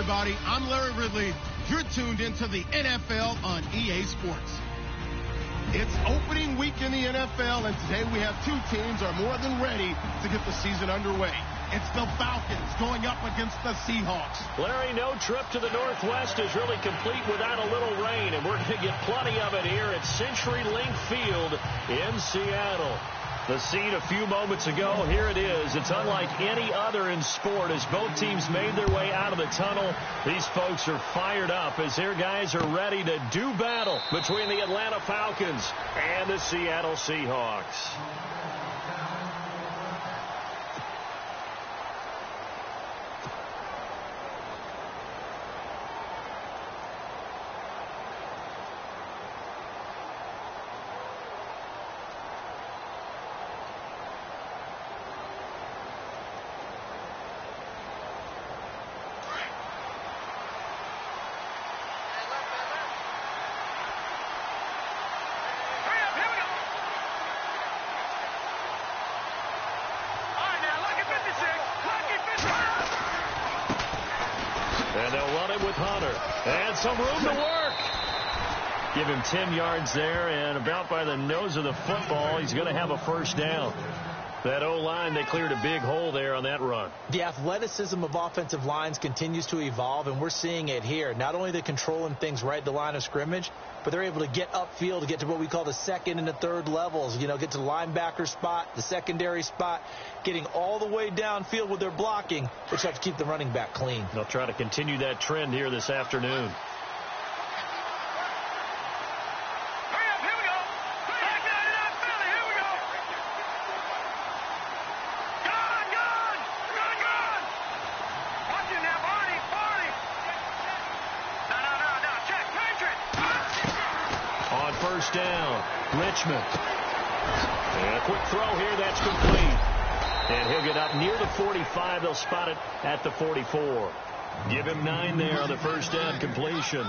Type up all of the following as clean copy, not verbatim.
everybody. I'm Larry Ridley. You're tuned into the NFL on EA Sports. It's opening week in the NFL, and today we have two teams are more than ready to get the season underway. It's the Falcons going up against the Seahawks. Larry, no trip to the Northwest is really complete without a little rain, and we're going to get plenty of it here at CenturyLink Field in Seattle. The scene a few moments ago, here it is. It's unlike any other in sport as both teams made their way out of the tunnel. These folks are fired up as their guys are ready to do battle between the Atlanta Falcons and the Seattle Seahawks. And they'll run it with Hunter. And some room to work. Give him 10 yards there, and about by the nose of the football, he's going to have a first down. That O-line, they cleared a big hole there on that run. The athleticism of offensive lines continues to evolve, and we're seeing it here. Not only are they controlling things right at the line of scrimmage, but they're able to get upfield to get to what we call the second and the third levels. You know, get to the linebacker spot, the secondary spot, getting all the way downfield with their blocking, which helps keep the running back clean. They'll try to continue that trend here this afternoon. First down, Richmond. And a quick throw here, that's complete. And he'll get up near the 45. They'll spot it at the 44. Give him 9 there on the first down completion.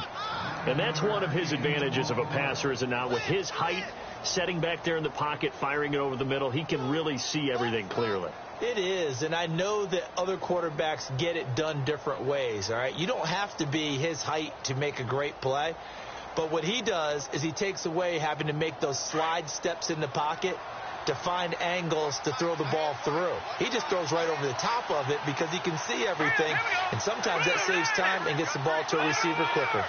And that's one of his advantages of a passer, is it not? With his height, setting back there in the pocket, firing it over the middle, he can really see everything clearly. It is, and I know that other quarterbacks get it done different ways, all right? You don't have to be his height to make a great play. But what he does is he takes away having to make those slide steps in the pocket to find angles to throw the ball through. He just throws right over the top of it because he can see everything, and sometimes that saves time and gets the ball to a receiver quicker.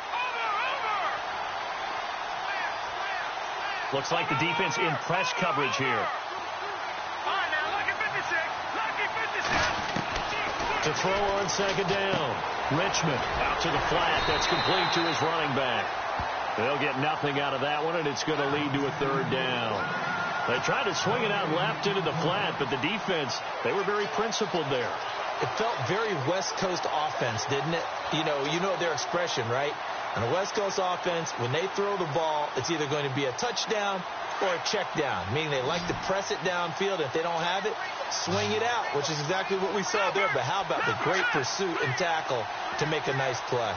Looks like the defense in press coverage here. To throw on second down. Richmond out to the flat. That's complete to his running back. They'll get nothing out of that one, and it's going to lead to a third down. They tried to swing it out left into the flat, but the defense, they were very principled there. It felt very West Coast offense, didn't it? You know their expression, right? On a West Coast offense, when they throw the ball, it's either going to be a touchdown or a check down, meaning they like to press it downfield. If they don't have it, swing it out, which is exactly what we saw there. But how about the great pursuit and tackle to make a nice play?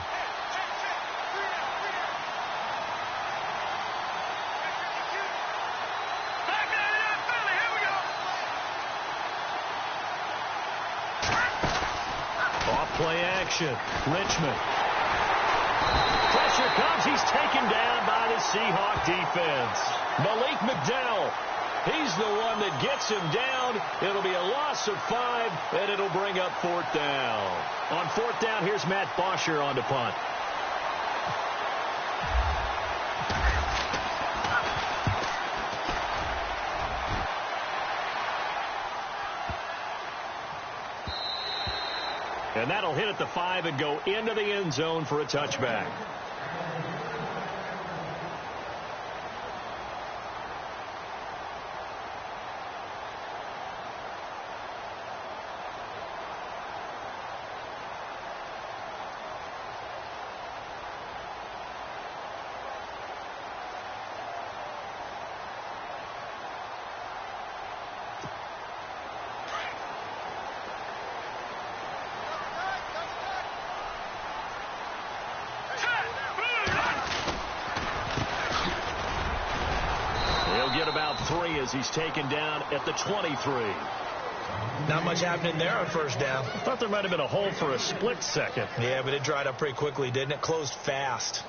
Play action. Richmond. Pressure comes. He's taken down by the Seahawk defense. Malik McDowell. He's the one that gets him down. It'll be a loss of 5, and it'll bring up fourth down. On fourth down, here's Matt Bosher on to punt. And that'll hit at the 5 and go into the end zone for a touchback. Get about 3 as he's taken down at the 23. Not much happening there on first down. I thought there might have been a hole for a split second. Yeah, but it dried up pretty quickly, didn't it? Closed fast.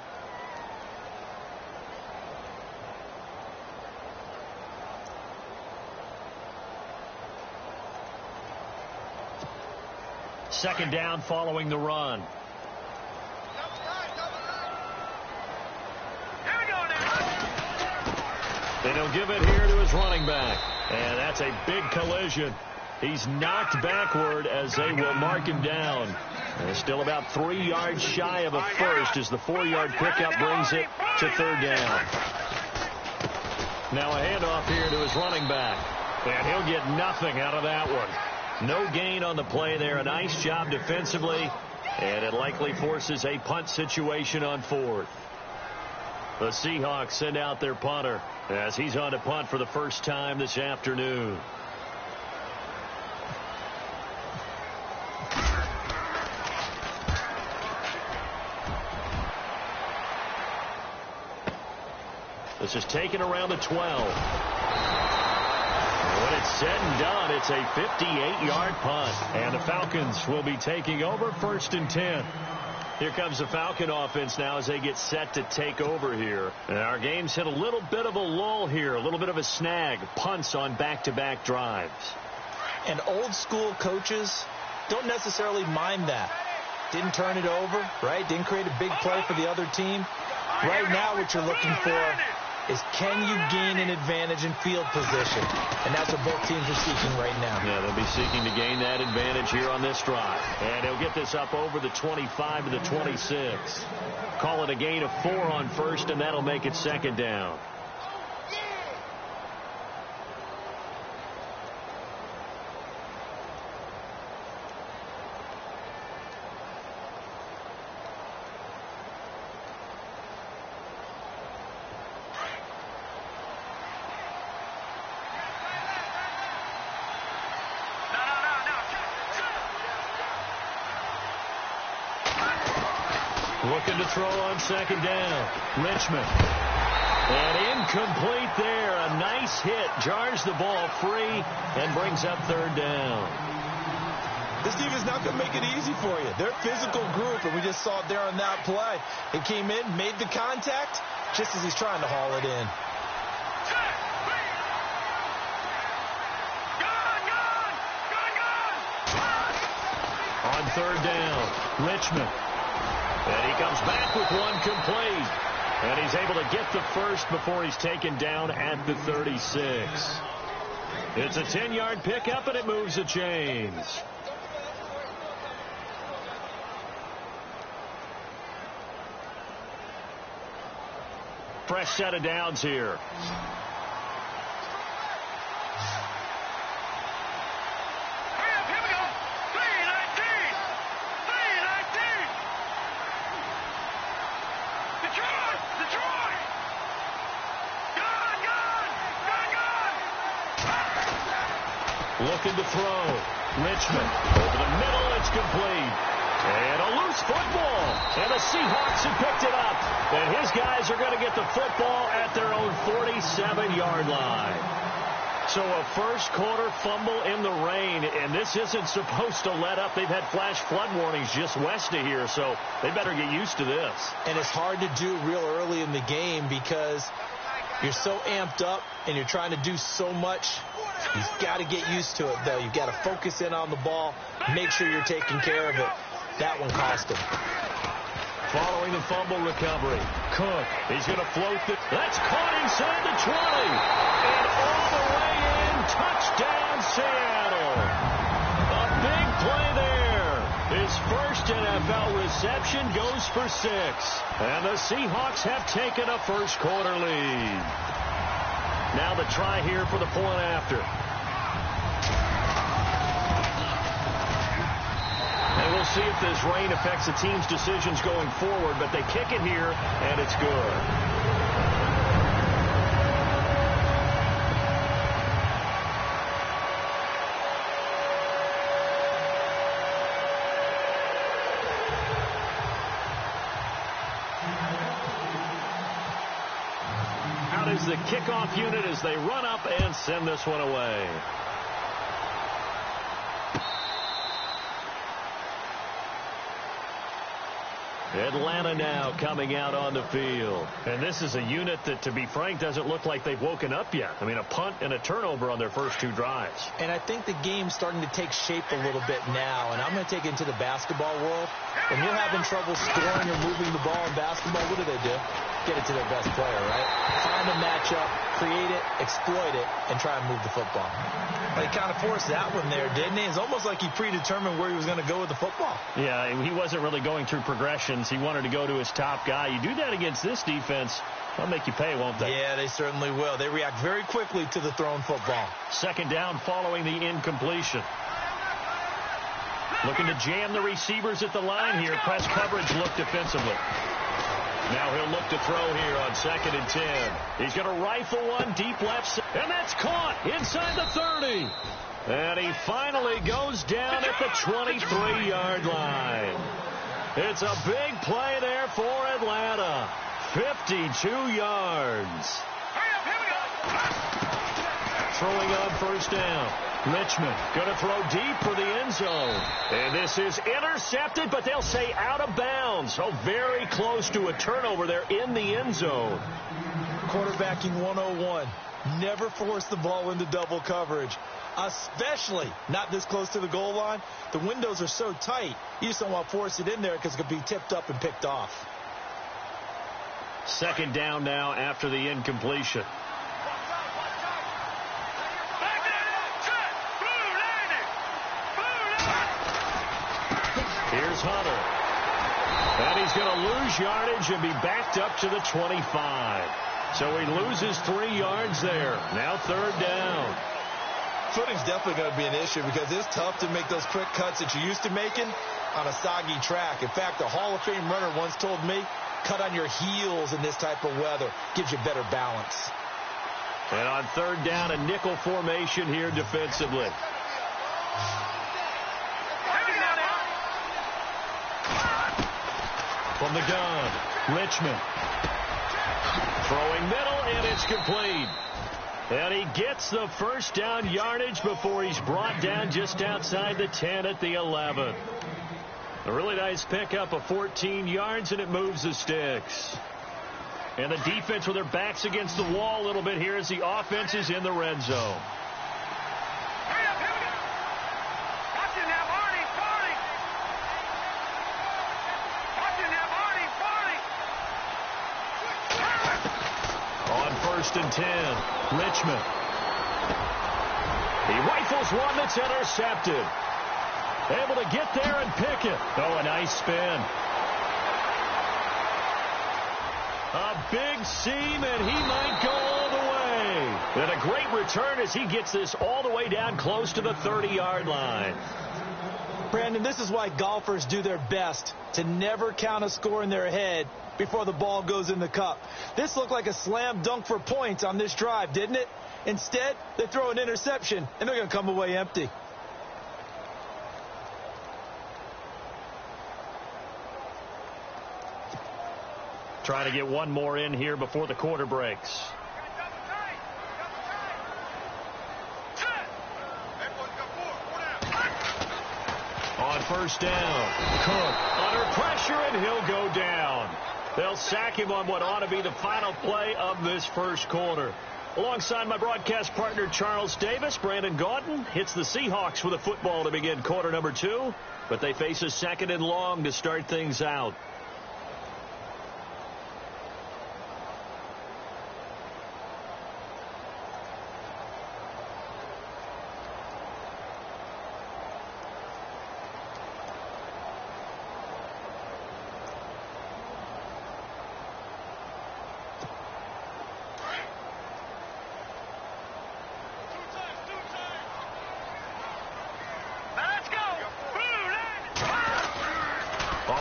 Second down following the run. And he'll give it here to his running back. And that's a big collision. He's knocked backward as they will mark him down. And still about 3 yards shy of a first as the 4-yard pickup brings it to third down. Now a handoff here to his running back. And he'll get nothing out of that one. No gain on the play there. A nice job defensively. And it likely forces a punt situation on fourth. The Seahawks send out their punter as he's on to punt for the first time this afternoon. This is taken around the 12. When it's said and done, it's a 58-yard punt. And the Falcons will be taking over first and 10. Here comes the Falcon offense now as they get set to take over here. And our game's hit a little bit of a lull here, a little bit of a snag. Punts on back-to-back drives. And old school coaches don't necessarily mind that. Didn't turn it over, right? Didn't create a big play for the other team. Right now what you're looking for is can you gain an advantage in field position? And that's what both teams are seeking right now. Yeah, they'll be seeking to gain that advantage here on this drive. And he'll get this up over the 25 to the 26. Call it a gain of 4 on first, and that'll make it second down. Looking to throw on second down. Richmond. And incomplete there. A nice hit. Jars the ball free and brings up third down. This team is not going to make it easy for you. They're a physical group, and we just saw it there on that play. It came in, made the contact, just as he's trying to haul it in. On third down, Richmond. And he comes back with one complete. And he's able to get the first before he's taken down at the 36. It's a 10-yard pickup, and it moves the chains. Fresh set of downs here. Looking to throw. Richmond over the middle. It's complete. And a loose football. And the Seahawks have picked it up. And his guys are going to get the football at their own 47-yard line. So a first quarter fumble in the rain. And this isn't supposed to let up. They've had flash flood warnings just west of here. So they better get used to this. And it's hard to do real early in the game because you're so amped up and you're trying to do so much. You've got to get used to it, though. You've got to focus in on the ball, make sure you're taking care of it. That one cost him. Following the fumble recovery, Cook, he's going to float it. That's caught inside the 20. And all the way in, touchdown Seattle. A big play there. His first NFL reception goes for 6. And the Seahawks have taken a first quarter lead. Now the try here for the point after. And we'll see if this rain affects the team's decisions going forward, but they kick it here, and it's good. Is the kickoff unit as they run up and send this one away. Atlanta now coming out on the field. And this is a unit that, to be frank, doesn't look like they've woken up yet. I mean, a punt and a turnover on their first 2 drives. And I think the game's starting to take shape a little bit now. And I'm going to take it into the basketball world. When you're having trouble scoring or moving the ball in basketball, what do? Get it to their best player, right? Find a matchup, create it, exploit it, and try and move the football. Well, he kind of forced that one there, didn't he? It's almost like he predetermined where he was going to go with the football. Yeah, he wasn't really going through progressions. He wanted to go to his top guy. You do that against this defense, they'll make you pay, won't they? Yeah, they certainly will. They react very quickly to the thrown football. Second down following the incompletion. Looking to jam the receivers at the line here. Press coverage look defensively. Now he'll look to throw here on 2nd and 10. He's going to rifle one deep left, and that's caught inside the 30. And he finally goes down at the 23-yard line. It's a big play there for Atlanta. 52 yards. Throwing on first down. Richmond going to throw deep for the end zone. And this is intercepted, but they'll say out of bounds. So very close to a turnover there in the end zone. Quarterbacking 101. Never force the ball into double coverage, especially not this close to the goal line. The windows are so tight, you just don't want to force it in there because it could be tipped up and picked off. Second down now after the incompletion. Here's Hunter. And he's going to lose yardage and be backed up to the 25. So he loses 3 yards there. Now third down. Footing's definitely going to be an issue because it's tough to make those quick cuts that you're used to making on a soggy track. In fact, a Hall of Fame runner once told me, cut on your heels in this type of weather. Gives you better balance. And on third down, a nickel formation here defensively. From the gun, Richmond. Throwing middle, and it's complete. And he gets the first down yardage before he's brought down just outside the 10 at the 11. A really nice pickup of 14 yards, and it moves the sticks. And the defense with their backs against the wall a little bit here as the offense is in the red zone. First and 10, Richmond. He rifles one that's intercepted. Able to get there and pick it. Oh, a nice spin. A big seam, and he might go all the way. And a great return as he gets this all the way down close to the 30-yard line. Brandon, this is why golfers do their best to never count a score in their head before the ball goes in the cup. This looked like a slam dunk for points on this drive, didn't it? Instead, they throw an interception, and they're going to come away empty. Trying to get one more in here before the quarter breaks. On first down, Cook under pressure, and he'll go down. They'll sack him on what ought to be the final play of this first quarter. Alongside my broadcast partner, Charles Davis, Brandon Gaudin hits the Seahawks with a football to begin quarter number 2, but they face a second and long to start things out.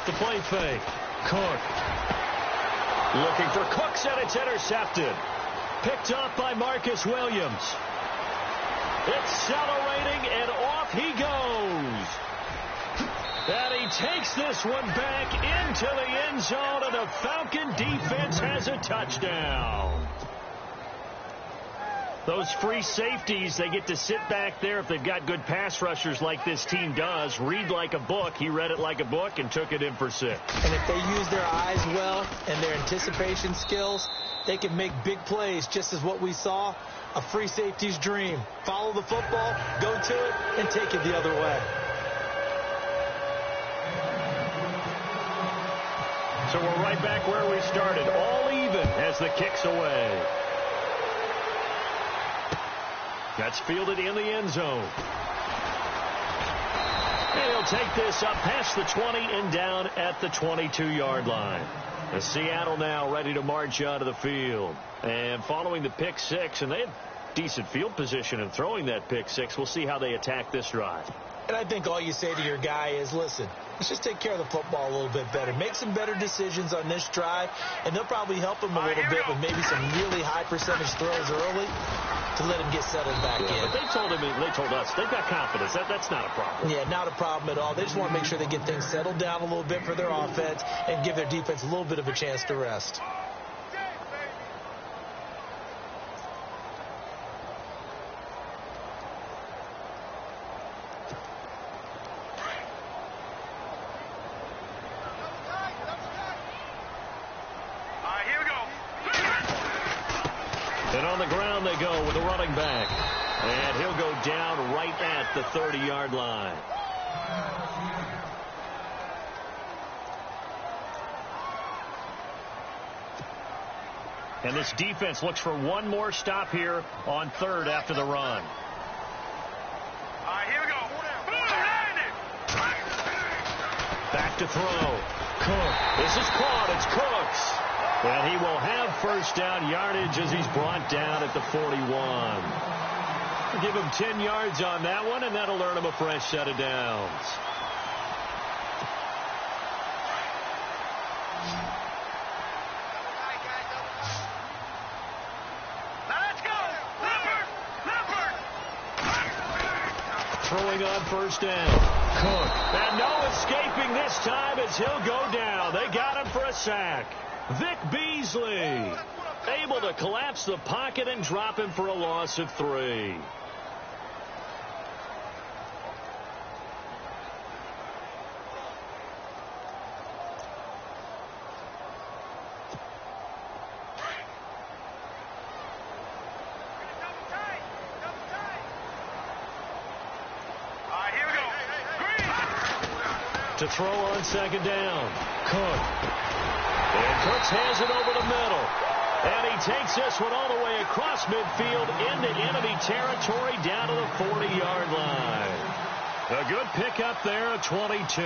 The play fake. Cook. Looking for Cooks, and it's intercepted. Picked up by Marcus Williams. Accelerating, and off he goes. And he takes this one back into the end zone, and the Falcon defense has a touchdown. Those free safeties, they get to sit back there if they've got good pass rushers like this team does. Read like a book. He read it like a book and took it in for 6. And if they use their eyes well and their anticipation skills, they can make big plays, just as what we saw, a free safety's dream. Follow the football, go to it, and take it the other way. So we're right back where we started, all even as the kick's away. That's fielded in the end zone. And he'll take this up past the 20 and down at the 22-yard line. And Seattle now ready to march out of the field. And following the pick 6, and they had decent field position in throwing that pick 6. We'll see how they attack this drive. And I think all you say to your guy is, listen, let's just take care of the football a little bit better. Make some better decisions on this drive, and they'll probably help him a little bit with maybe some really high percentage throws early to let him get settled back in. But they told us they've got confidence. That's not a problem. Yeah, not a problem at all. They just want to make sure they get things settled down a little bit for their offense and give their defense a little bit of a chance to rest. And on the ground they go with a running back. And he'll go down right at the 30-yard line. And this defense looks for one more stop here on 3rd after the run. Here we go. Back to throw. Cook. This is caught. It's Cooks. And he will have first down yardage as he's brought down at the 41. Give him 10 yards on that one, and that'll earn him a fresh set of downs. Let's go. Leopard. Throwing on first down. Cook. And no escaping this time as he'll go down. They got him for a sack. Vic Beasley able to collapse the pocket and drop him for a loss of 3. Here we go. To throw on second down. Cook. And Cooks has it over the middle. And he takes this one all the way across midfield into enemy territory down to the 40-yard line. A good pickup there at 22.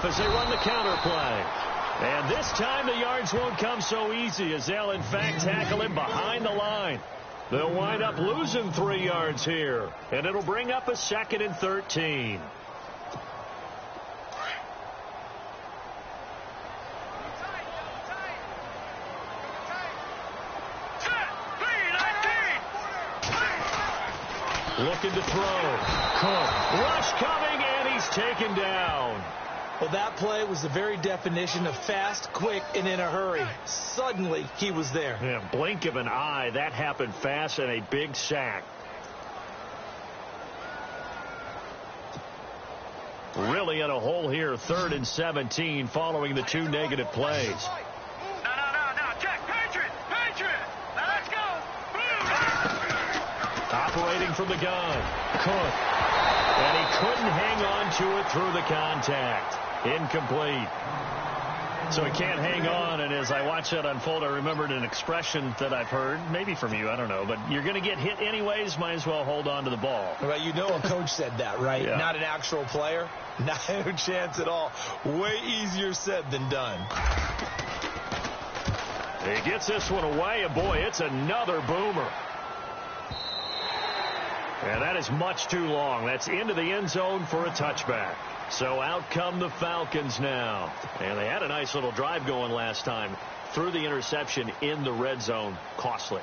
As they run the counter play. And this time the yards won't come so easy as they'll in fact tackle him behind the line. They'll wind up losing 3 yards here. And it'll bring up a 2nd and 13. Looking to throw. Cook. Rush coming, and he's taken down. Well, that play was the very definition of fast, quick, and in a hurry. Suddenly, he was there. Yeah, blink of an eye. That happened fast and a big sack. Really in a hole here, 3rd and 17 following the 2 negative plays. No. Check. Patriot. Now let's go. Operating from the gun. Cook. And he couldn't hang on to it through the contact. Incomplete. So he can't hang on, and as I watch that unfold, I remembered an expression that I've heard, maybe from you, I don't know, but you're going to get hit anyways, might as well hold on to the ball. Well, you know a coach said that, right? Yeah. Not an actual player. Not a chance at all. Way easier said than done. He gets this one away, and boy, it's another boomer. And that is much too long. That's into the end zone for a touchback. So out come the Falcons now. And they had a nice little drive going last time. threw the interception in the red zone costly.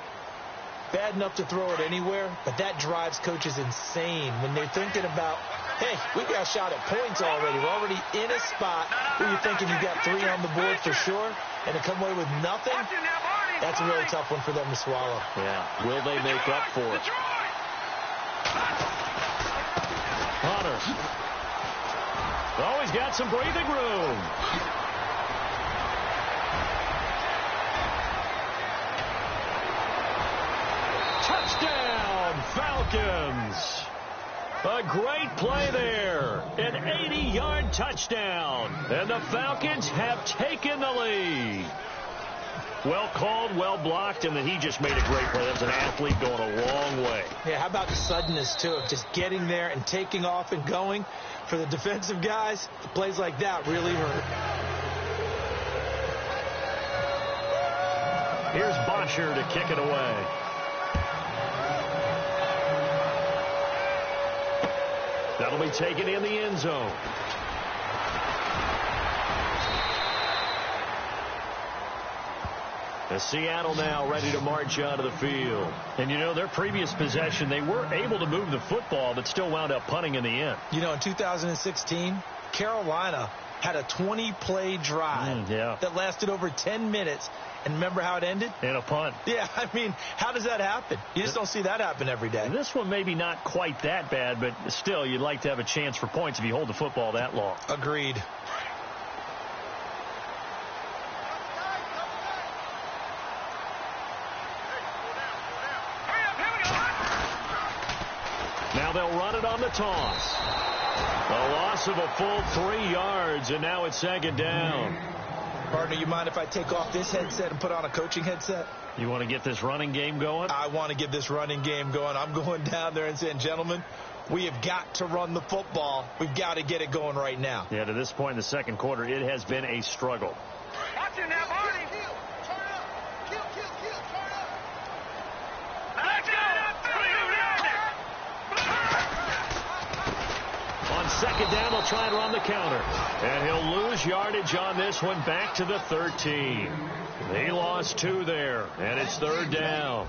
Bad enough to throw it anywhere, but that drives coaches insane when they're thinking about, hey, we got a shot at points already. We're already in a spot where you're thinking you got 3 on the board for sure, and to come away with nothing, that's a really tough one for them to swallow. Yeah, will they make up for it? Hunter. Oh, he's got some breathing room. Touchdown, Falcons. A great play there. An 80-yard touchdown. And the Falcons have taken the lead. Well called, well blocked, and then he just made a great play. That's an athlete going a long way. Yeah, how about the suddenness, too, of just getting there and taking off and going? For the defensive guys, plays like that really hurt. Here's Bosher to kick it away. That'll be taken in the end zone. As Seattle now ready to march out of the field. And, you know, their previous possession, they were able to move the football, but still wound up punting in the end. You know, in 2016, Carolina had a 20-play drive that lasted over 10 minutes. And remember how it ended? In a punt. Yeah, I mean, how does that happen? You just don't see that happen every day. And this one maybe not quite that bad, but still, you'd like to have a chance for points if you hold the football that long. Agreed. Now they'll run it on the toss. A loss of a full 3 yards, and now it's second down. Partner, you mind if I take off this headset and put on a coaching headset? You want to get this running game going? I want to get this running game going. I'm going down there and saying, gentlemen, we have got to run the football. We've got to get it going right now. Yeah, to this point in the second quarter, it has been a struggle. Watch it now, Marty. Second down, they'll try and run the counter. And he'll lose yardage on this one back to the 13. He lost 2 there, and it's third down.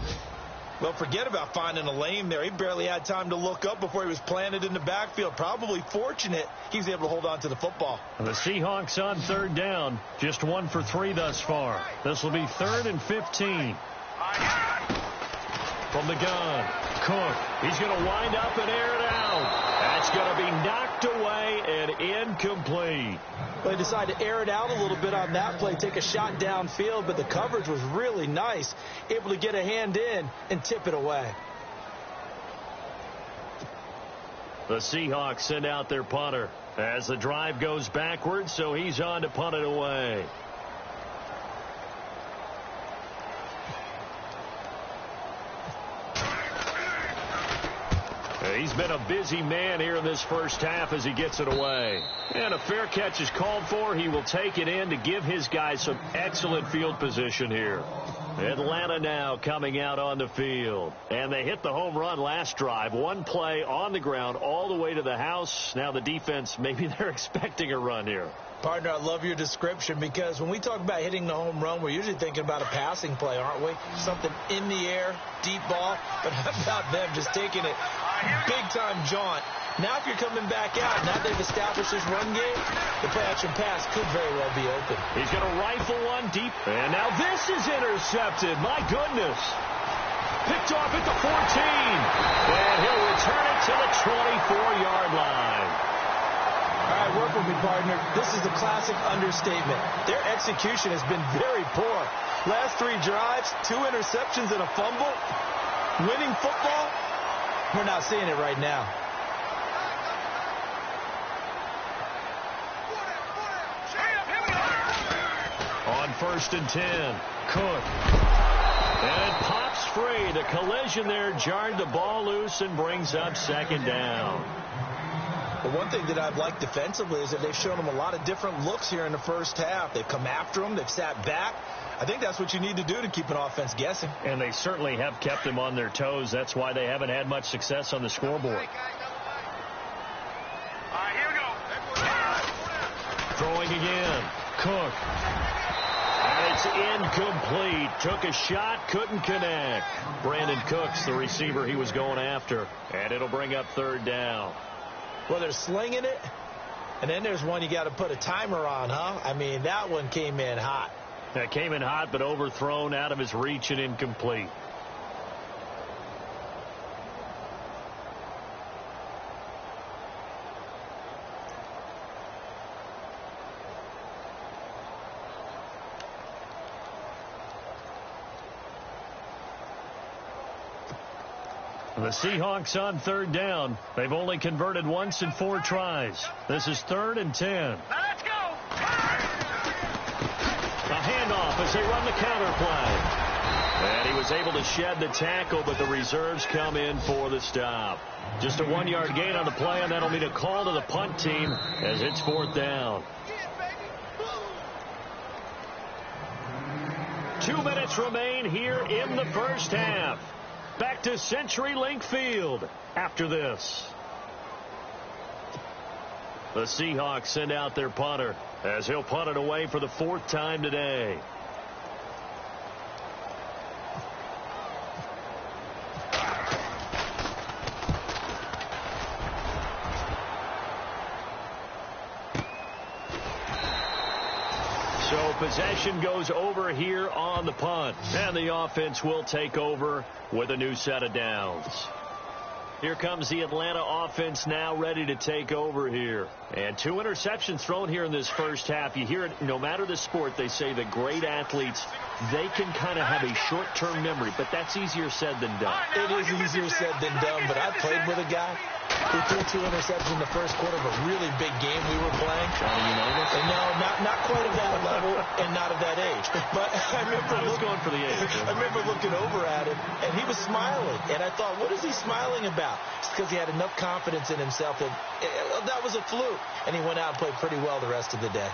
Well, forget about finding a lane there. He barely had time to look up before he was planted in the backfield. Probably fortunate he was able to hold on to the football. And the Seahawks on third down, just 1 for 3 thus far. This will be 3rd and 15. From the gun, Cook. He's going to wind up and air it out. That's going to be knocked away and incomplete. They decided to air it out a little bit on that play, take a shot downfield, but the coverage was really nice. Able to get a hand in and tip it away. The Seahawks send out their punter as the drive goes backwards, so he's on to punt it away. He's been a busy man here in this first half as he gets it away. And a fair catch is called for. He will take it in to give his guys some excellent field position here. Atlanta now coming out on the field. And they hit the home run last drive. 1 play on the ground all the way to the house. Now the defense, maybe they're expecting a run here. Partner, I love your description because when we talk about hitting the home run, we're usually thinking about a passing play, aren't we? Something in the air, deep ball. But how about them just taking it big-time jaunt? Now if you're coming back out, now they've established this run game, the play-action pass could very well be open. He's going to rifle one deep. And now this is intercepted. My goodness. Picked off at the 14. And he'll return it to the 24-yard line. All right, work with me, partner. This is the classic understatement. Their execution has been very poor. Last 3 drives, 2 interceptions and a fumble. Winning football, we're not seeing it right now. On 1st and 10, Cook. And it pops free. The collision there jarred the ball loose and brings up second down. But one thing that I've liked defensively is that they've shown them a lot of different looks here in the first half. They've come after them. They've sat back. I think that's what you need to do to keep an offense guessing. And they certainly have kept them on their toes. That's why they haven't had much success on the scoreboard. All right, here we go. Throwing again. Cook. And it's It's incomplete. Took a shot, couldn't connect. Brandon Cooks, the receiver he was going after. And it'll bring up third down. Well, they're slinging it. And then there's one you got to put a timer on, huh? I mean, that one came in hot. That came in hot, but overthrown, out of his reach, and incomplete. The Seahawks on third down. They've only converted once in 4 tries. This is 3rd and 10. Now let's go. A handoff as they run the counter play. And he was able to shed the tackle, but the reserves come in for the stop. Just a 1-yard gain on the play, and that'll mean a call to the punt team as it's 4th down. 2 minutes remain here in the first half. Back to CenturyLink Field after this. The Seahawks send out their punter as he'll punt it away for the 4th time today. So possession goes over here on the punt. And the offense will take over with a new set of downs. Here comes the Atlanta offense now ready to take over here. And 2 interceptions thrown here in this first half. You hear it, no matter the sport, they say the great athletes, they can kind of have a short-term memory, but that's easier said than done. It is easier said than done, but I played with a guy who threw 2 interceptions in the first quarter of a really big game we were playing. Johnny Unitas? And no, not quite at that level and not at that age. But I was going for the age. I remember looking over at him, and he was smiling. And I thought, what is he smiling about? It's because he had enough confidence in himself that that was a fluke. And he went out and played pretty well the rest of the day.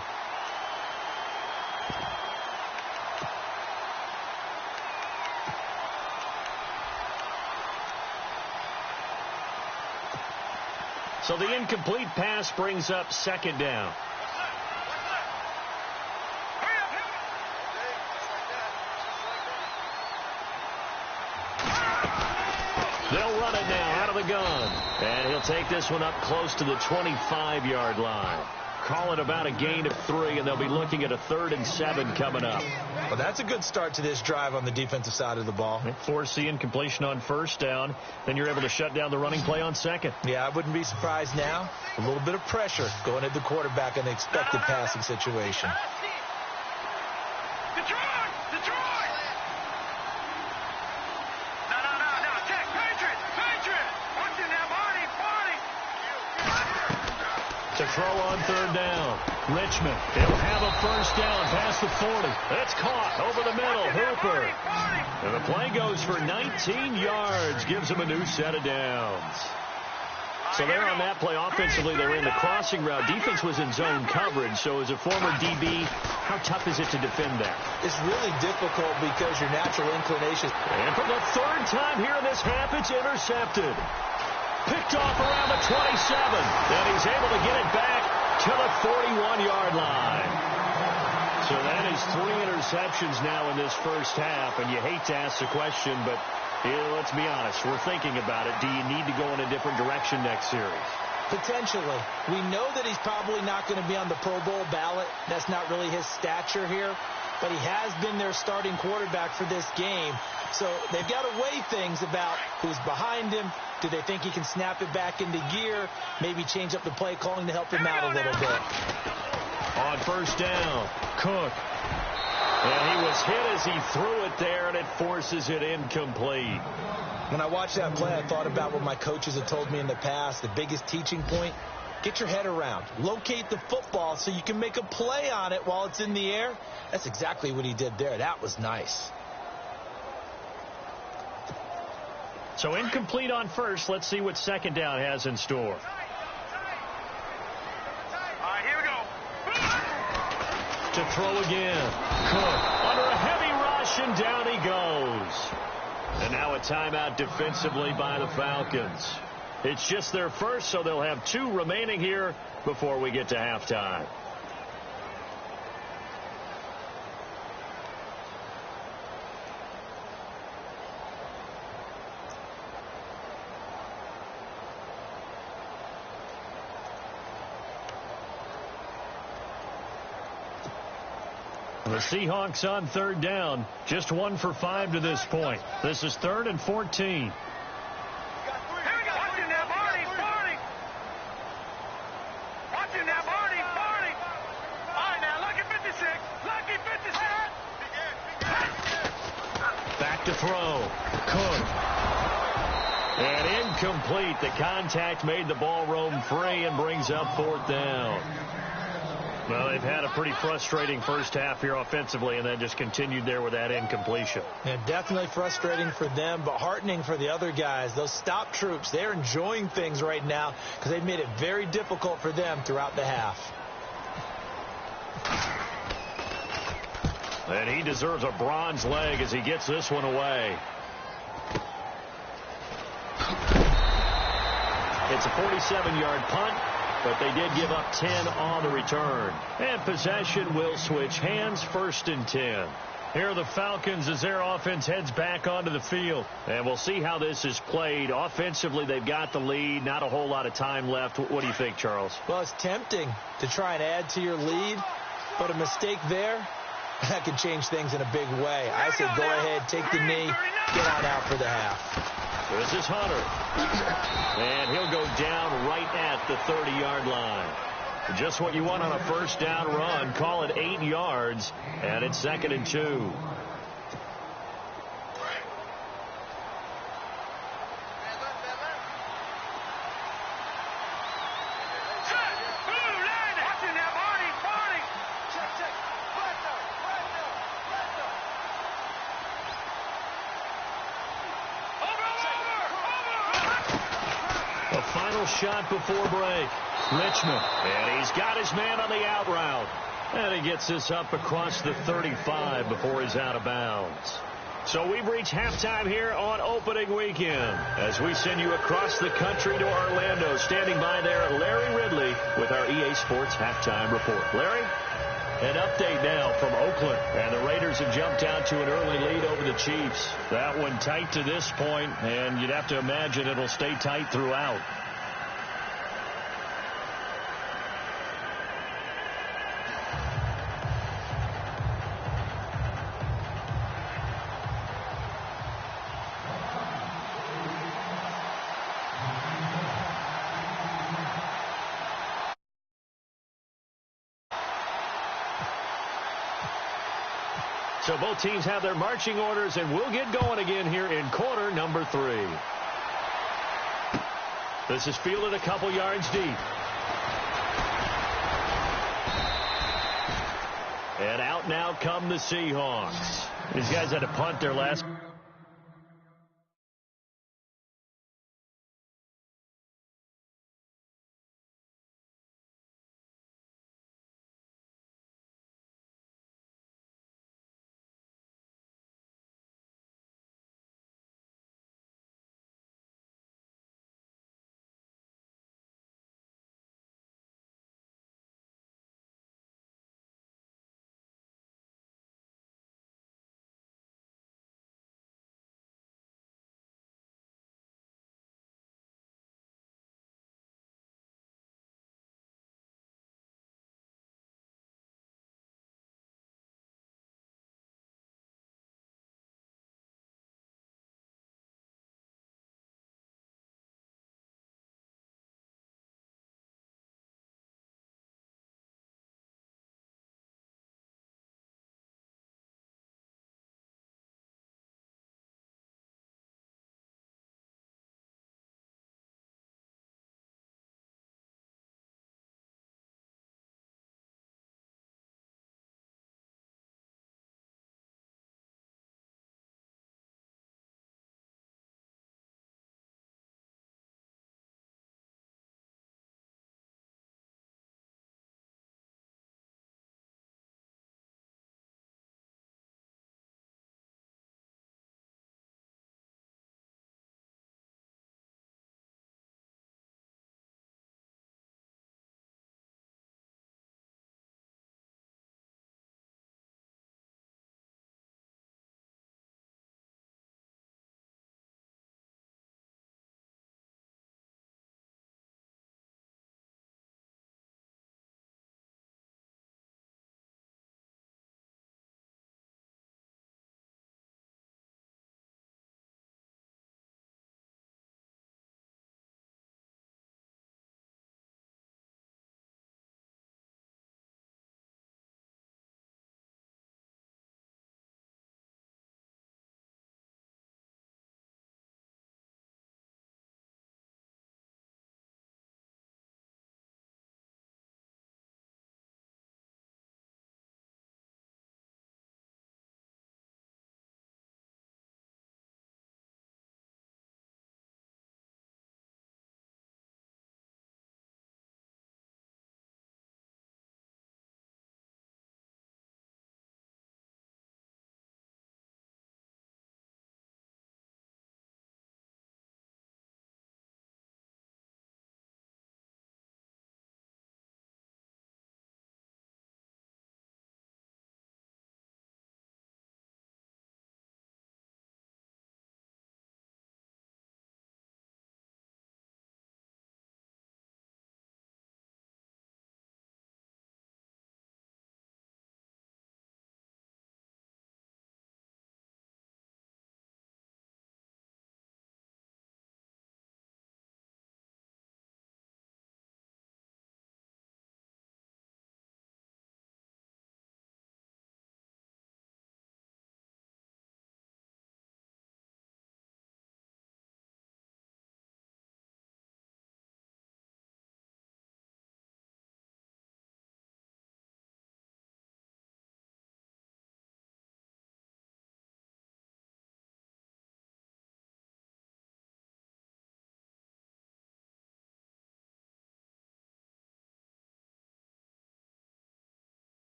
So the incomplete pass brings up 2nd down. They'll run it now out of the gun. And he'll take this one up close to the 25-yard line. Call it about a gain of 3, and they'll be looking at a 3rd and 7 coming up. Well, that's a good start to this drive on the defensive side of the ball. Force the incompletion on 1st down. Then you're able to shut down the running play on 2nd. Yeah, I wouldn't be surprised now. A little bit of pressure going at the quarterback in the expected passing situation. Detroit! Detroit! No. Check. Patriots! Watch it now, Barney! To throw on 3rd down. Richmond, he'll have a 1st down past the 40. It's caught over the middle. Hooper. And the play goes for 19 yards. Gives him a new set of downs. So there on that play, offensively, they ran the crossing route. Defense was in zone coverage. So as a former DB, how tough is it to defend that? It's really difficult because your natural inclination. And for the 3rd time here in this half, it's intercepted. Picked off around the 27. Then he's able to get it back to the 41-yard line. So that is 3 interceptions now in this first half. And you hate to ask the question, but let's be honest. We're thinking about it. Do you need to go in a different direction next series? Potentially. We know that he's probably not going to be on the Pro Bowl ballot. That's not really his stature here. But he has been their starting quarterback for this game. So they've got to weigh things about who's behind him. Do they think he can snap it back into gear? Maybe change up the play calling to help him out a little bit. On 1st down, Cook. And he was hit as he threw it there, and it forces it incomplete. When I watched that play, I thought about what my coaches had told me in the past. The biggest teaching point, get your head around. Locate the football so you can make a play on it while it's in the air. That's exactly what he did there. That was nice. So incomplete on 1st. Let's see what 2nd down has in store. All right, here we go. To throw again. Cook under a heavy rush, and down he goes. And now a timeout defensively by the Falcons. It's just their first, so they'll have 2 remaining here before we get to halftime. The Seahawks on third down, just 1 for 5 to this point. This is 3rd and 14. Back to throw. Cook. And incomplete. The contact made the ball roam free and brings up 4th down. Well, they've had a pretty frustrating first half here offensively and then just continued there with that incompletion. And definitely frustrating for them, but heartening for the other guys. Those stop troops, they're enjoying things right now because they've made it very difficult for them throughout the half. And he deserves a bronze leg as he gets this one away. It's a 47-yard punt, but they did give up 10 on the return. And possession will switch hands, 1st and 10. Here are the Falcons as their offense heads back onto the field. And we'll see how this is played. Offensively, they've got the lead. Not a whole lot of time left. What do you think, Charles? Well, it's tempting to try and add to your lead, but a mistake there, that could change things in a big way. I say go ahead, take the knee, get on out for the half. This is Hunter. And he'll go down right at the 30-yard line. Just what you want on a first down run. Call it 8 yards, and it's 2nd and 2. A final shot before break. Richmond. And he's got his man on the out route. And he gets this up across the 35 before he's out of bounds. So we've reached halftime here on opening weekend as we send you across the country to Orlando. Standing by there, Larry Ridley with our EA Sports halftime report. Larry? An update now from Oakland. And the Raiders have jumped out to an early lead over the Chiefs. That one tight to this point, and you'd have to imagine it'll stay tight throughout. So both teams have their marching orders, and we'll get going again here in quarter number 3. This is fielded a couple yards deep. And out now come the Seahawks. These guys had to punt their last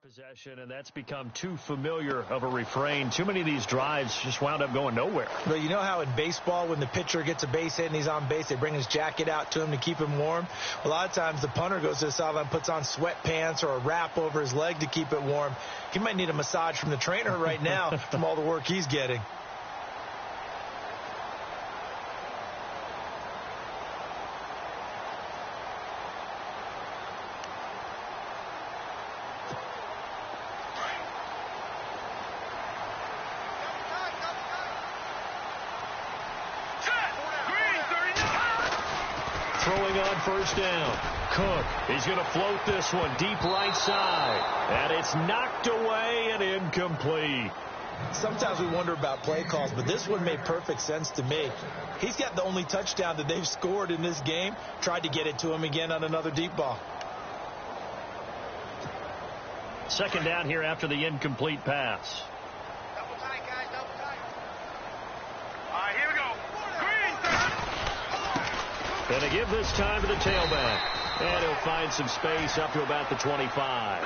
Possession, and that's become too familiar of a refrain. Too many of these drives just wound up going nowhere. Well, you know how in baseball, when the pitcher gets a base hit and he's on base, they bring his jacket out to him to keep him warm? A lot of times the punter goes to the sideline, puts on sweatpants or a wrap over his leg to keep it warm. He might need a massage from the trainer right now from all the work he's getting. Throwing on first down. Cook, he's going to float this one deep right side. And it's knocked away and incomplete. Sometimes we wonder about play calls, but this one made perfect sense to me. He's got the only touchdown that they've scored in this game. Tried to get it to him again on another deep ball. Second down here after the incomplete pass. Double tight, guys, double tight. All right, here we go. Green, Going to give this time to the tailback. And he'll find some space up to about the 25.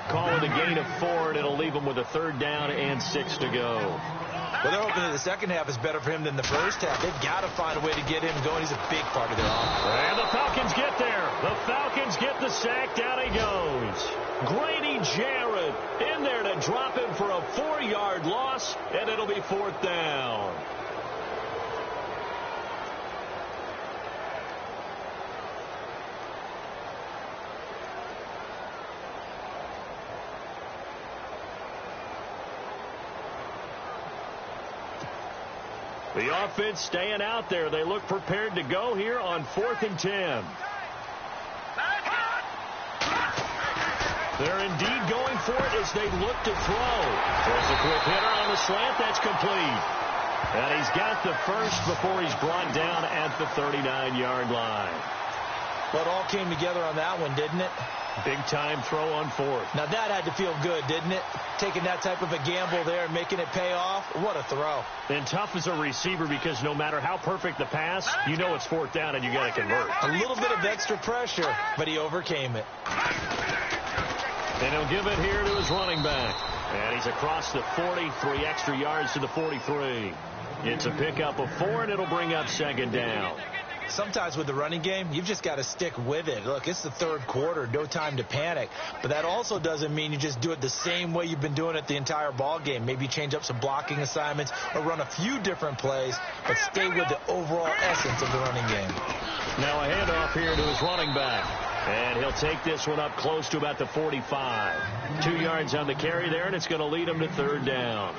Call it a gain of 4, and it'll leave him with a third down and 6 to go. Well, they're hoping that the second half is better for him than the first half. They've got to find a way to get him going. He's a big part of their offense. And the Falcons get there. The Falcons get the sack. Down he goes. Grady Jarrett in there to drop him for a 4-yard loss, and it'll be 4th down. The offense staying out there. They look prepared to go here on 4th and 10. They're indeed going for it as they look to throw. There's a quick hitter on the slant. That's complete. And he's got the first before he's brought down at the 39-yard line. Well, it all came together on that one, didn't it? Big-time throw on 4th. Now, that had to feel good, didn't it? Taking that type of a gamble there and making it pay off. What a throw. And tough as a receiver because no matter how perfect the pass, you know it's 4th down and you got to convert. A little bit of extra pressure, but he overcame it. And he'll give it here to his running back. And he's across the 40, 3 extra yards to the 43. It's a pickup of 4, and it'll bring up 2nd down. Sometimes with the running game, you've just got to stick with it. Look, it's the third quarter, no time to panic. But that also doesn't mean you just do it the same way you've been doing it the entire ball game. Maybe change up some blocking assignments or run a few different plays, but stay with the overall essence of the running game. Now a handoff here to his running back. And he'll take this one up close to about the 45. 2 yards on the carry there, and it's going to lead him to 3rd down.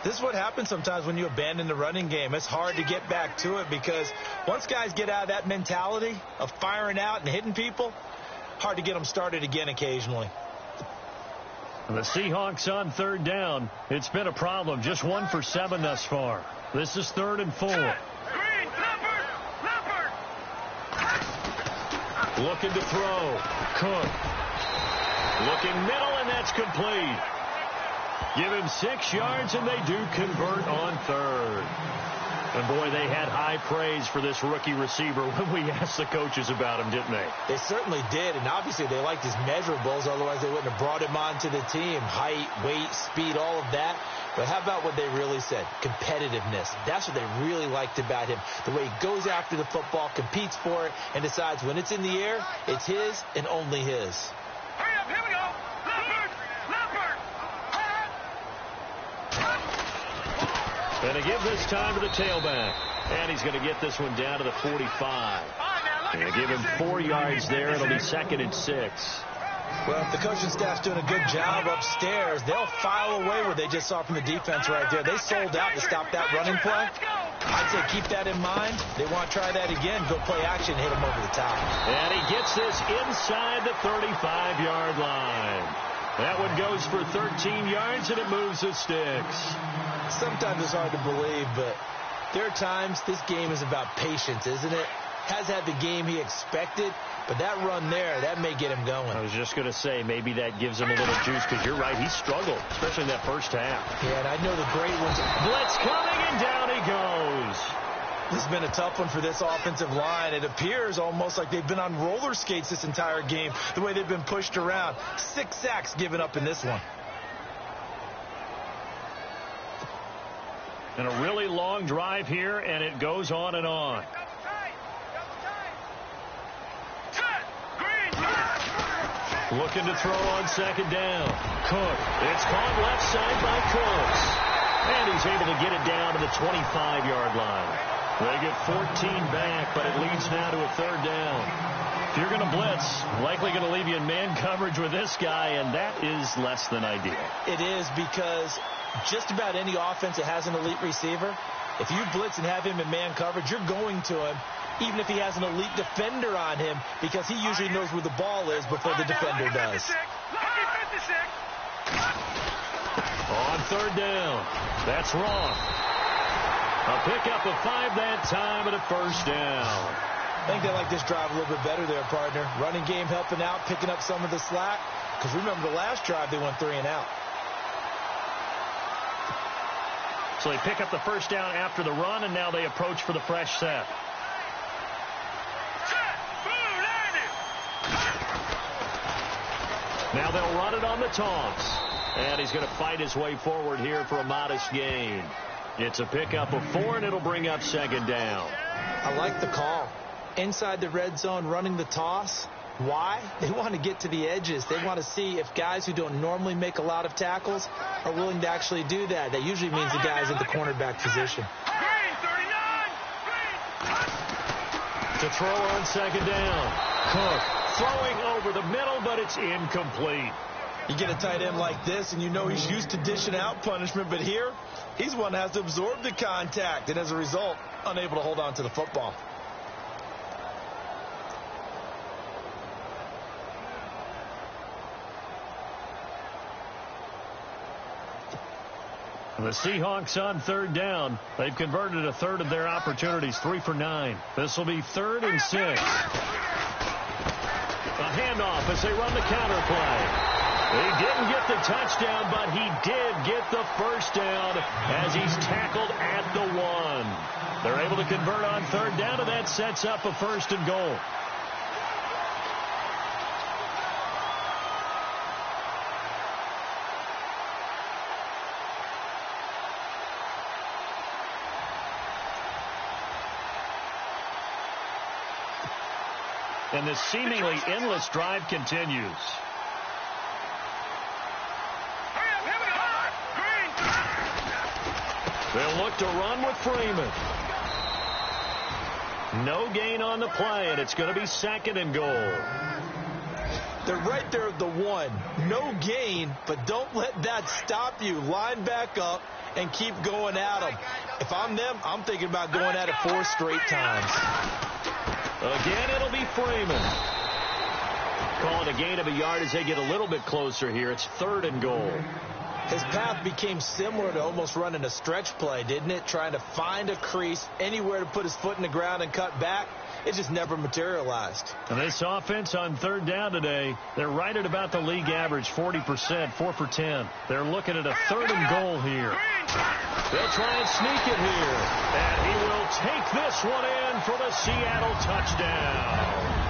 This is what happens sometimes when you abandon the running game. It's hard to get back to it because once guys get out of that mentality of firing out and hitting people, hard to get them started again occasionally. The Seahawks on 3rd down. It's been a problem. Just 1 for 7 thus far. This is 3rd and 4. Looking to throw. Cook. Looking middle, and that's complete. Give him 6 yards, and they do convert on 3rd. And, boy, they had high praise for this rookie receiver when we asked the coaches about him, didn't they? They certainly did, and obviously they liked his measurables. Otherwise, they wouldn't have brought him onto the team. Height, weight, speed, all of that. But how about what they really said? Competitiveness. That's what they really liked about him. The way he goes after the football, competes for it, and decides when it's in the air, it's his and only his. Hurry up, here we go. Going to give this time to the tailback. And he's going to get this one down to the 45. Going to give him 4 yards there. It'll be 2nd and 6. Well, if the coaching staff's doing a good job upstairs, they'll file away what they just saw from the defense right there. They sold out to stop that running play. I'd say keep that in mind. They want to try that again. Go play action, hit him over the top. And he gets this inside the 35-yard line. That one goes for 13 yards, and it moves the sticks. Sometimes it's hard to believe, but there are times this game is about patience, isn't it? Has had the game he expected, but that run there, that may get him going. I was just going to say, maybe that gives him a little juice, because you're right, he struggled, especially in that first half. Yeah, and I know the great ones. Blitz coming, and down he goes. This has been a tough one for this offensive line. It appears almost like they've been on roller skates this entire game, the way they've been pushed around. 6 sacks given up in this one. And a really long drive here, and it goes on and on. Looking to throw on 2nd down. Cook. It's caught left side by Cooks. And he's able to get it down to the 25-yard line. They get 14 back, but it leads now to a 3rd down. If you're going to blitz, likely going to leave you in man coverage with this guy, and that is less than ideal. It is, because just about any offense that has an elite receiver, if you blitz and have him in man coverage, you're going to him, even if he has an elite defender on him, because he usually knows where the ball is before the defender does. On 3rd down. That's wrong. A pickup of 5 that time and a 1st down. I think they like this drive a little bit better there, partner. Running game helping out, picking up some of the slack. Because remember the last drive, they went 3 and out. So they pick up the 1st down after the run, and now they approach for the fresh set. Now they'll run it on the toss. And he's going to fight his way forward here for a modest gain. It's a pickup of 4, and it'll bring up 2nd down. I like the call. Inside the red zone, running the toss. Why? They want to get to the edges. They want to see if guys who don't normally make a lot of tackles are willing to actually do that. That usually means the guy's at the cornerback position. To throw on 2nd down. Cook throwing over the middle, but it's incomplete. You get a tight end like this, and you know he's used to dishing out punishment, but here, he's one that has to absorb the contact, and as a result, unable to hold on to the football. The Seahawks on 3rd down. They've converted a 1/3 of their opportunities, 3 for 9. This will be 3rd and 6. A handoff as they run the counter play. He didn't get the touchdown, but he did get the 1st down as he's tackled at the 1. They're able to convert on 3rd down, and that sets up a 1st and goal. And this seemingly endless drive continues. They'll look to run with Freeman. No gain on the play, and it's going to be 2nd and goal. They're right there at the 1. No gain, but don't let that stop you. Line back up and keep going at them. If I'm them, I'm thinking about going at it 4 straight times. Again, it'll be Freeman. Calling a gain of a yard as they get a little bit closer here. It's 3rd and goal. His path became similar to almost running a stretch play, didn't it? Trying to find a crease, anywhere to put his foot in the ground and cut back. It just never materialized. And this offense on third down today, they're right at about the league average, 40%, 4 for 10. They're looking at a 3rd and goal here. They'll try and sneak it here. And he will take this one in for the Seattle touchdown.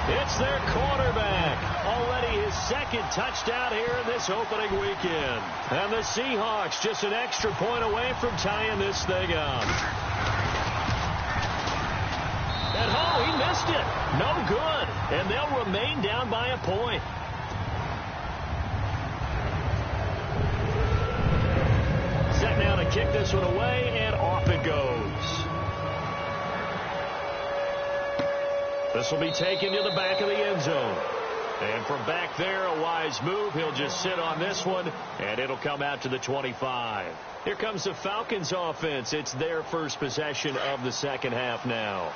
It's their quarterback. Already his 2nd touchdown here in this opening weekend. And the Seahawks just an extra point away from tying this thing up. And oh, he missed it. No good. And they'll remain down by a point. Set now to kick this one away, and off it goes. This will be taken to the back of the end zone. And from back there, a wise move. He'll just sit on this one, and it'll come out to the 25. Here comes the Falcons offense. It's their first possession of the second half now.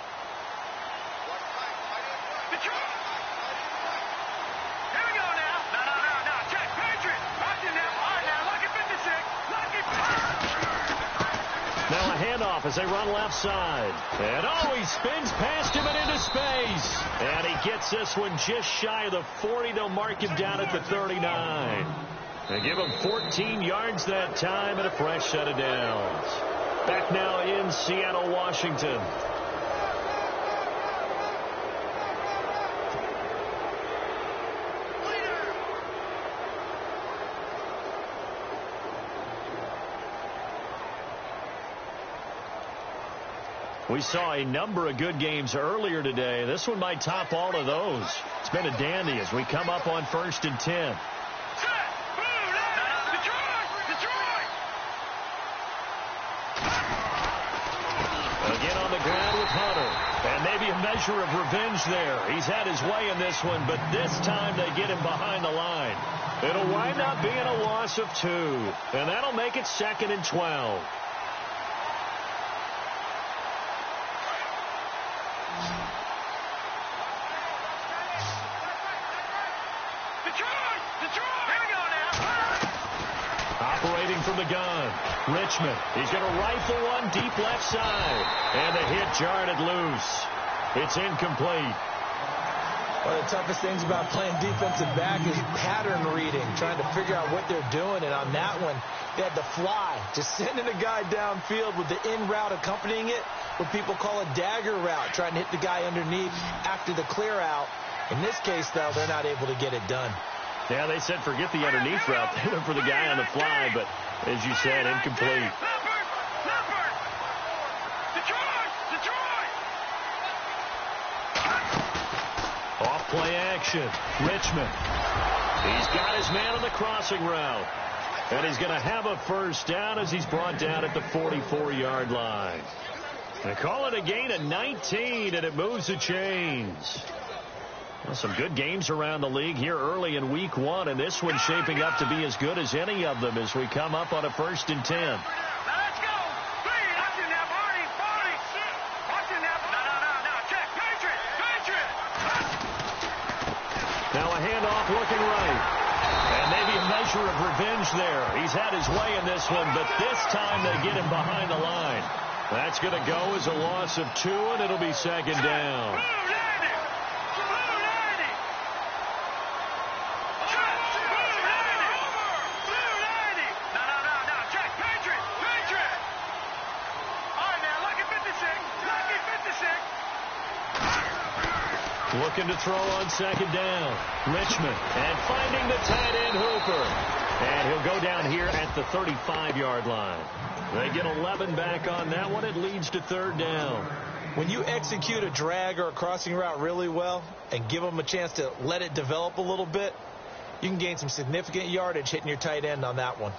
Now a handoff as they run left side. And oh, he spins past him and into space. And he gets this one just shy of the 40. They'll mark him down at the 39. They give him 14 yards that time and a fresh set of downs. Back now in Seattle, Washington. We saw a number of good games earlier today. This one might top all of those. It's been a dandy as we come up on 1st and 10. Again on the ground with Hunter. And maybe a measure of revenge there. He's had his way in this one, but this time they get him behind the line. It'll wind up being a loss of 2. And that'll make it 2nd and 12. Operating from the gun, Richmond. He's going to rifle one deep left side. And the hit jarred it loose. It's incomplete. One of the toughest things about playing defensive back is pattern reading, trying to figure out what they're doing. And on that one, they had the fly, just sending a guy downfield with the in route accompanying it, what people call a dagger route, trying to hit the guy underneath after the clear out. In this case, though, they're not able to get it done. Yeah, they said forget the underneath route. They went for the guy on the fly, but as you said, incomplete. Off play action. Richmond. He's got his man on the crossing route. And he's going to have a first down as he's brought down at the 44-yard line. They call it a gain of 19, and it moves the chains. Well, some good games around the league here early in week 1, and this one's shaping up to be as good as any of them as we come up on a 1st and 10. Now a handoff looking right. And maybe a measure of revenge there. He's had his way in this one, but this time they get him behind the line. That's going to go as a loss of 2, and it'll be 2nd down. Looking to throw on 2nd down. Richmond. And finding the tight end Hooper. And he'll go down here at the 35-yard line. They get 11 back on that one. It leads to 3rd down. When you execute a drag or a crossing route really well and give them a chance to let it develop a little bit, you can gain some significant yardage hitting your tight end on that one.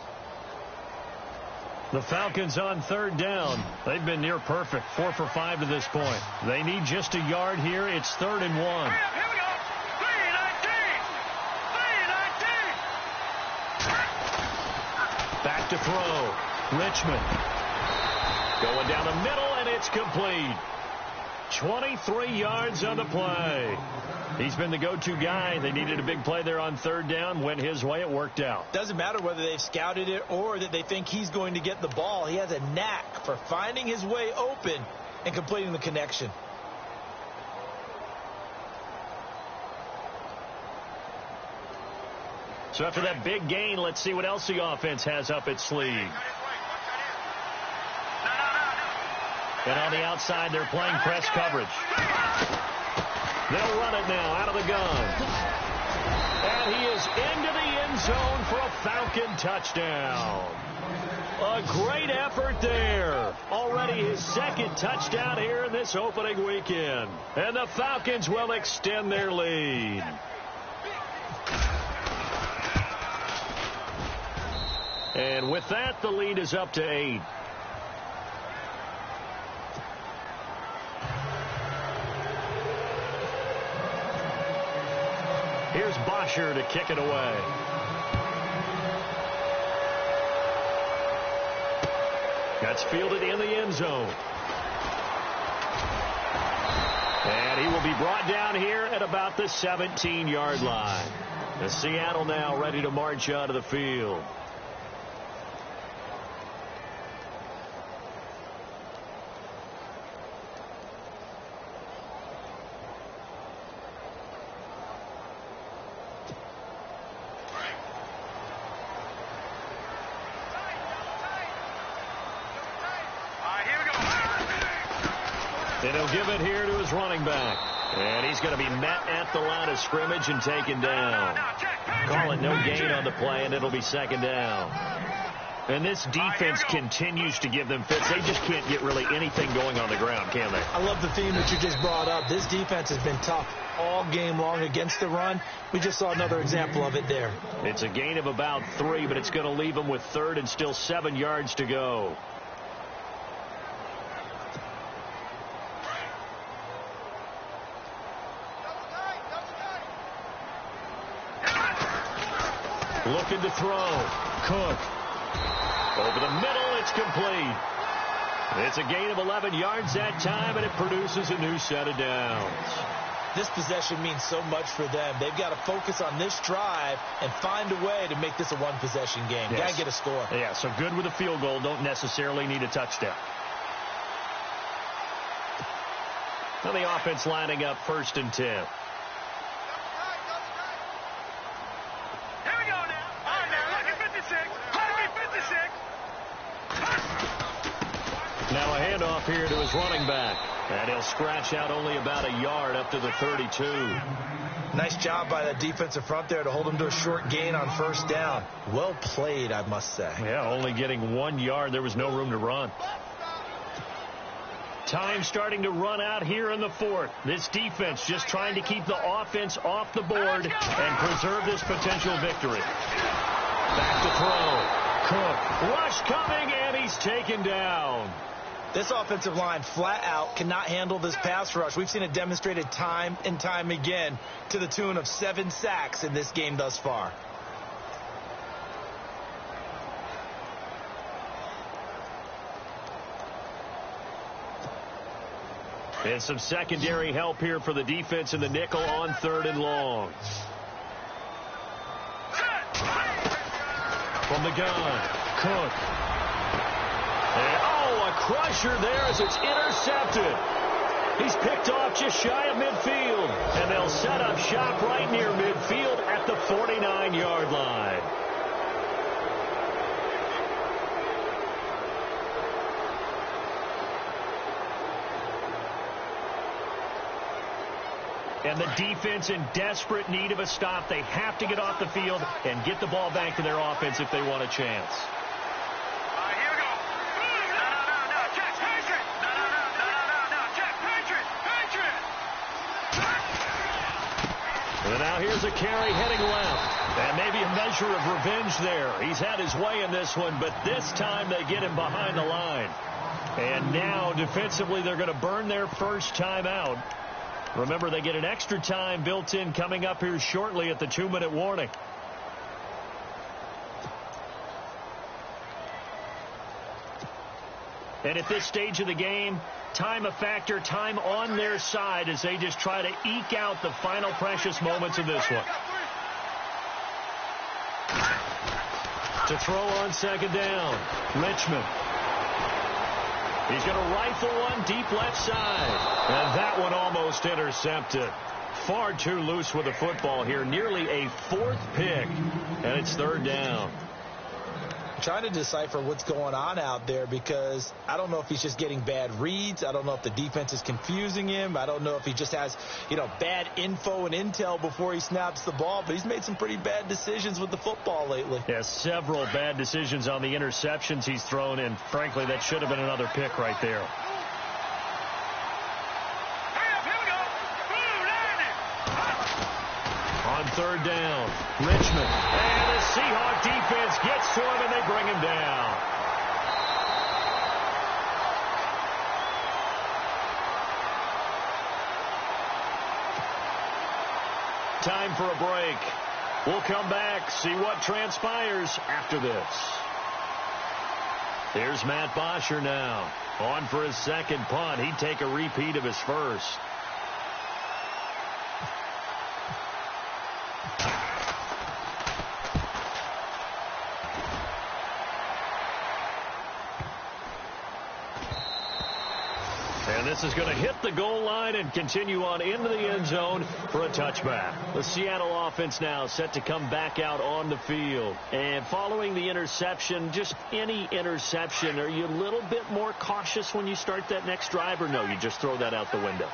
The Falcons on 3rd down. They've been near perfect, 4 for 5 to this point. They need just a yard here. It's 3rd and 1. Here we go. 3-19. Back to throw. Richmond. Going down the middle, and it's complete. 23 yards on the play. He's been the go-to guy. They needed a big play there on third down. Went his way. It worked out. Doesn't matter whether they've scouted it or that they think he's going to get the ball. He has a knack for finding his way open and completing the connection. So after that big gain, let's see what else the offense has up its sleeve. And on the outside, they're playing press coverage. They'll run it now out of the gun. And he is into the end zone for a Falcon touchdown. A great effort there. Already his second touchdown here in this opening weekend. And the Falcons will extend their lead. And with that, the lead is up to 8. Here's Bosher to kick it away. That's fielded in the end zone. And he will be brought down here at about the 17-yard line. The Seattle now ready to march out of the field. And he'll give it here to his running back. And he's going to be met at the line of scrimmage and taken down. Call it no gain on the play, and it'll be second down. And this defense continues to give them fits. They just can't get really anything going on the ground, can they? I love the theme that you just brought up. This defense has been tough all game long against the run. We just saw another example of it there. It's a gain of about 3, but it's going to leave them with third and still 7 yards to go. Looking to throw. Cook. Over the middle, it's complete. It's a gain of 11 yards that time, and it produces a new set of downs. This possession means so much for them. They've got to focus on this drive and find a way to make this a one-possession game. Yes. Got to get a score. Yeah, so good with a field goal. Don't necessarily need a touchdown. Now the offense lining up 1st and 10. Now a handoff here to his running back. And he'll scratch out only about a yard up to the 32. Nice job by the defensive front there to hold him to a short gain on 1st down. Well played, I must say. Yeah, only getting 1 yard. There was no room to run. Time starting to run out here in the 4th. This defense just trying to keep the offense off the board and preserve this potential victory. Back to throw. Cook. Rush coming, and he's taken down. This offensive line flat out cannot handle this pass rush. We've seen it demonstrated time and time again to the tune of 7 sacks in this game thus far. And some secondary help here for the defense in the nickel on 3rd and long. From the gun, Cook. And, a crusher there as it's intercepted. He's picked off just shy of midfield. And they'll set up shop right near midfield at the 49-yard line. And the defense in desperate need of a stop. They have to get off the field and get the ball back to their offense if they want a chance. Here we go. No, check, Patriot. No, check, Patriot. And now here's a carry heading left. And maybe a measure of revenge there. He's had his way in this one, but this time they get him behind the line. And now defensively they're going to burn their first time out. Remember, they get an extra time built in coming up here shortly at the 2-minute warning. And at this stage of the game, time a factor, time on their side as they just try to eke out the final precious moments of this one. To throw on second down, Richmond. He's going to rifle one deep left side. And that one almost intercepted. Far too loose with the football here. Nearly a fourth pick. And it's third down. Trying to decipher what's going on out there because I don't know if he's just getting bad reads. I don't know if the defense is confusing him. I don't know if he just has, bad info and intel before he snaps the ball. But he's made some pretty bad decisions with the football lately. Yeah, several bad decisions on the interceptions he's thrown, and frankly, that should have been another pick right there. On third down, Richmond. And the Seahawk defense gets to him, and they bring him down. Time for a break. We'll come back, see what transpires after this. Here's Matt Bosher now. On for his second punt. He'd take a repeat of his first. And this is going to hit the goal line and continue on into the end zone for a touchback. The Seattle offense now set to come back out on the field. And following the interception, just any interception, are you a little bit more cautious when you start that next drive, or no, you just throw that out the window?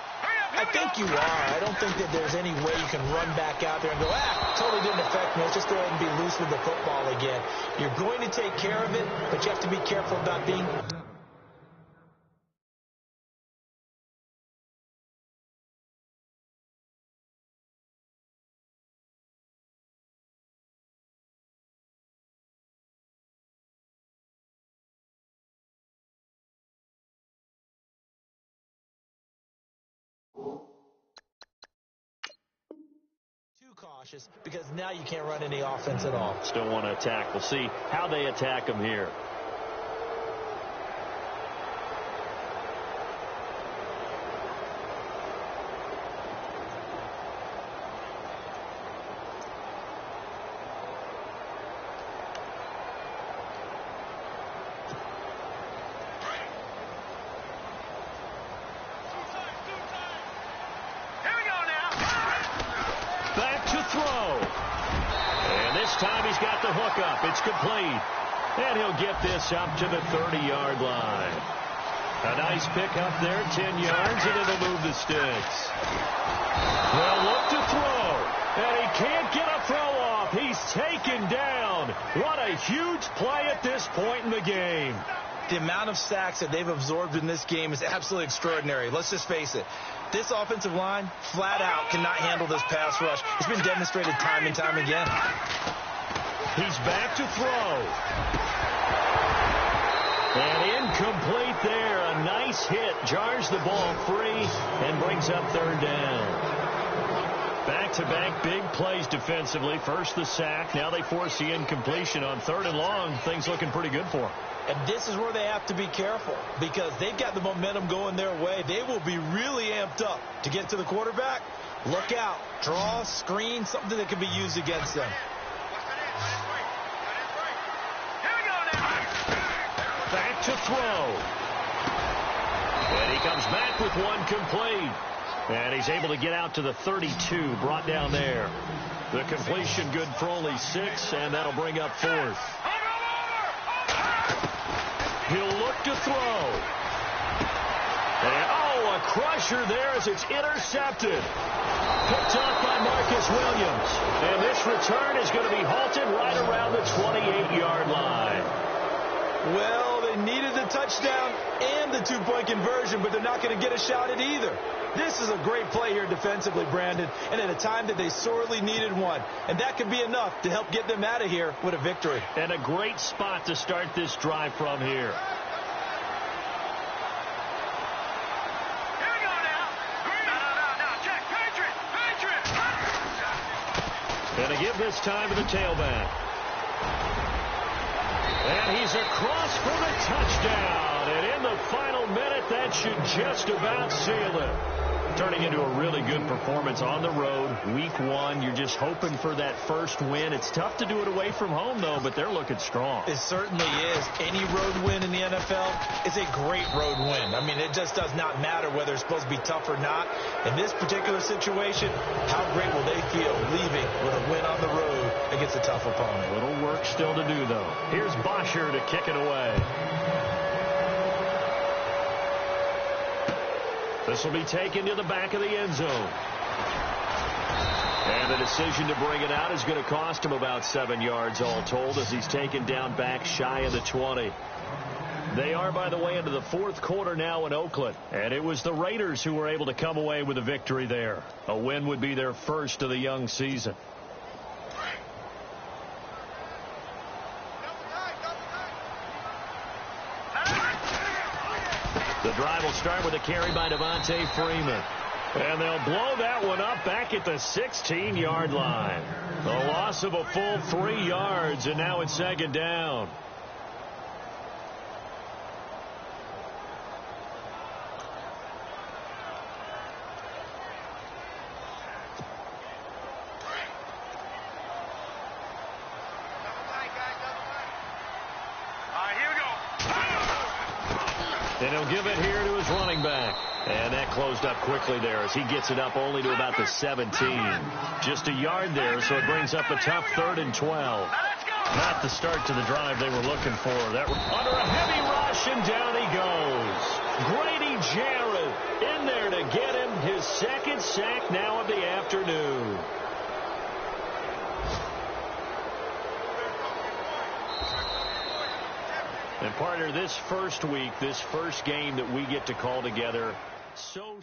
I think you are. I don't think that there's any way you can run back out there and go, totally didn't affect me. Let's just go ahead and be loose with the football again. You're going to take care of it, but you have to be careful about being... cautious because now you can't run any offense at all. Still want to attack. We'll see how they attack him here. It's complete, and he'll get this up to the 30-yard line. A nice pickup there, 10 yards, and it'll move the sticks. They'll look to throw, and he can't get a throw off. He's taken down. What a huge play at this point in the game. The amount of sacks that they've absorbed in this game is absolutely extraordinary. Let's just face it. This offensive line, flat out, cannot handle this pass rush. It's been demonstrated time and time again. He's back to throw. And incomplete there. A nice hit. Jars the ball free and brings up third down. Back-to-back big plays defensively. First the sack. Now they force the incompletion on third and long. Things looking pretty good for them. And this is where they have to be careful because they've got the momentum going their way. They will be really amped up to get to the quarterback. Look out. Draw, screen, something that can be used against them. Back to throw. And he comes back with one complete. And he's able to get out to the 32, brought down there. The completion good for only 6, and that'll bring up fourth. He'll look to throw. And, a crusher there as it's intercepted. Picked up by Marcus Williams. And this return is going to be halted right around the 28-yard line. Well, they needed the touchdown and the two-point conversion, but they're not going to get a shot at either. This is a great play here defensively, Brandon, and at a time that they sorely needed one. And that could be enough to help get them out of here with a victory. And a great spot to start this drive from here. And to give this time to the tailback. And he's across for the touchdown. And in the final minute, that should just about seal it. Turning into a really good performance on the road. Week 1, you're just hoping for that first win. It's tough to do it away from home, though, but they're looking strong. It certainly is. Any road win in the NFL is a great road win. I mean, it just does not matter whether it's supposed to be tough or not. In this particular situation, how great will they feel leaving with a win on the road against a tough opponent? A little work still to do, though. Here's Bosher to kick it away. This will be taken to the back of the end zone. And the decision to bring it out is going to cost him about 7 yards all told as he's taken down back shy of the 20. They are, by the way, into the fourth quarter now in Oakland. And it was the Raiders who were able to come away with a victory there. A win would be their first of the young season. The drive will start with a carry by Devontae Freeman. And they'll blow that one up back at the 16-yard line. A loss of a full 3 yards, and now it's second down. And he'll give it here to his running back. And that closed up quickly there as he gets it up only to about the 17. Just a yard there, so it brings up a tough 3rd and 12. Not the start to the drive they were looking for. That under a heavy rush, and down he goes. Grady Jarrett in there to get him his second sack now of the afternoon. And partner, this first week, this first game that we get to call together, so